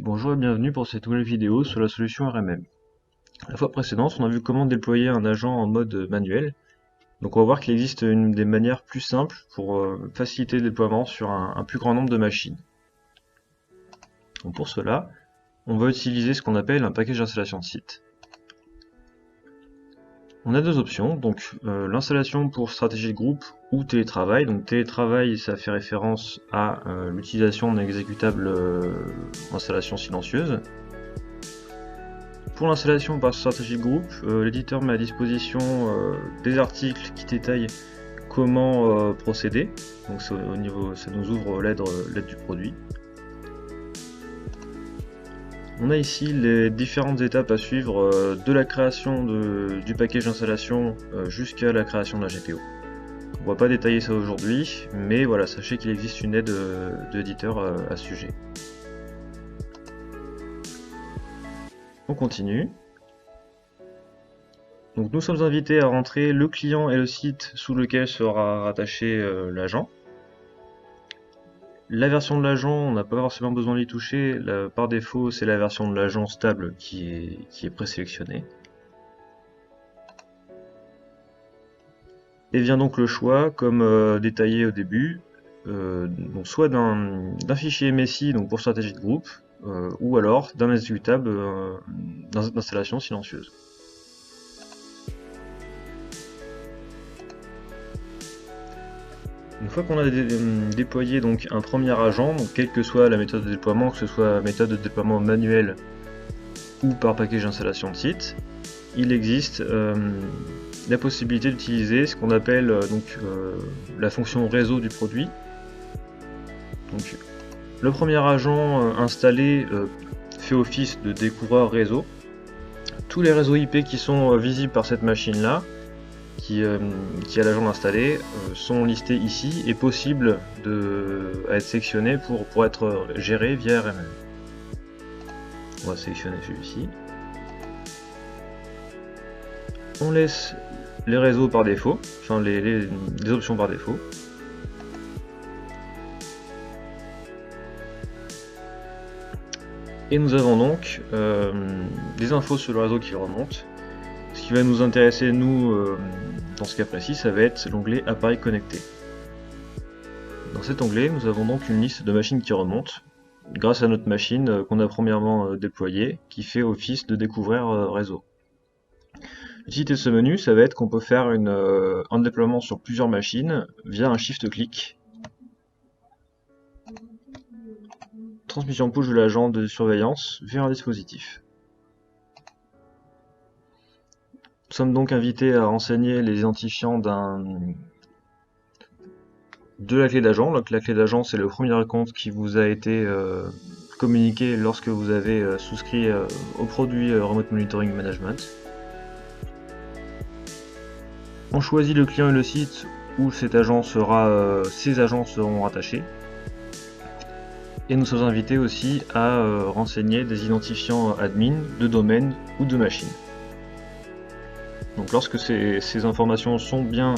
Bonjour et bienvenue pour cette nouvelle vidéo sur la solution RMM. La fois précédente, on a vu comment déployer un agent en mode manuel. Donc on va voir qu'il existe une des manières plus simples pour faciliter le déploiement sur un plus grand nombre de machines. Donc pour cela, on va utiliser ce qu'on appelle un package d'installation de site. On a deux options, donc l'installation pour stratégie de groupe ou télétravail. Donc télétravail, ça fait référence à l'utilisation d'un exécutable installation silencieuse. Pour l'installation par stratégie de groupe, l'éditeur met à disposition des articles qui détaillent comment procéder. Donc au niveau, ça nous ouvre l'aide du produit. On a ici les différentes étapes à suivre de la création du package d'installation jusqu'à la création de la GPO. On ne va pas détailler ça aujourd'hui, mais voilà, sachez qu'il existe une aide de l'éditeur à ce sujet. On continue. Donc nous sommes invités à rentrer le client et le site sous lequel sera rattaché l'agent. La version de l'agent, on n'a pas forcément besoin d'y toucher. Par défaut, c'est la version de l'agent stable qui est présélectionnée. Et vient donc le choix, comme détaillé au début, donc soit d'un fichier MSI donc pour stratégie de groupe, ou alors d'un exécutable d'installation silencieuse. Une fois qu'on a déployé donc un premier agent, donc quelle que soit la méthode de déploiement, que ce soit méthode de déploiement manuel ou par package d'installation de site, il existe la possibilité d'utiliser ce qu'on appelle la fonction réseau du produit. Donc, le premier agent installé fait office de découvreur réseau. Tous les réseaux IP qui sont visibles par cette machine-là, qui a l'agent installé, sont listés ici et possibles à être sélectionnés pour être gérés via RMM. On va sélectionner celui-ci. On laisse les réseaux par défaut, enfin les options par défaut. Et nous avons donc des infos sur le réseau qui remontent. Ce qui va nous intéresser, nous, dans ce cas précis, ça va être l'onglet Appareil connecté. Dans cet onglet, nous avons donc une liste de machines qui remontent, grâce à notre machine qu'on a premièrement déployée, qui fait office de découvreur réseau. L'utilité de ce menu, ça va être qu'on peut faire un déploiement sur plusieurs machines via un shift-clic. Transmission push de l'agent de surveillance vers un dispositif. Nous sommes donc invités à renseigner les identifiants de la clé d'agent. La clé d'agent, c'est le premier compte qui vous a été communiqué lorsque vous avez souscrit au produit Remote Monitoring Management. On choisit le client et le site où ces agents seront rattachés. Et nous sommes invités aussi à renseigner des identifiants admin de domaine ou de machine. Donc lorsque ces informations sont bien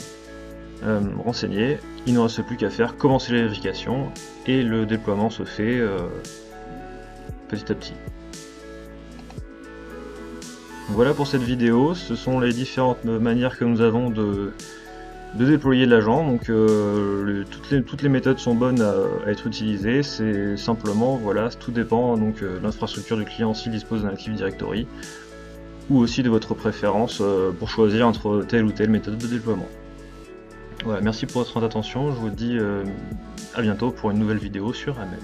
renseignées, il ne reste plus qu'à faire commencer la vérification et le déploiement se fait petit à petit. Donc voilà pour cette vidéo, ce sont les différentes manières que nous avons de déployer l'agent. Donc toutes les méthodes sont bonnes à être utilisées, c'est simplement, voilà, tout dépend donc de l'infrastructure du client s'il dispose d'un Active Directory, ou aussi de votre préférence pour choisir entre telle ou telle méthode de déploiement. Voilà, merci pour votre attention, je vous dis à bientôt pour une nouvelle vidéo sur RMM.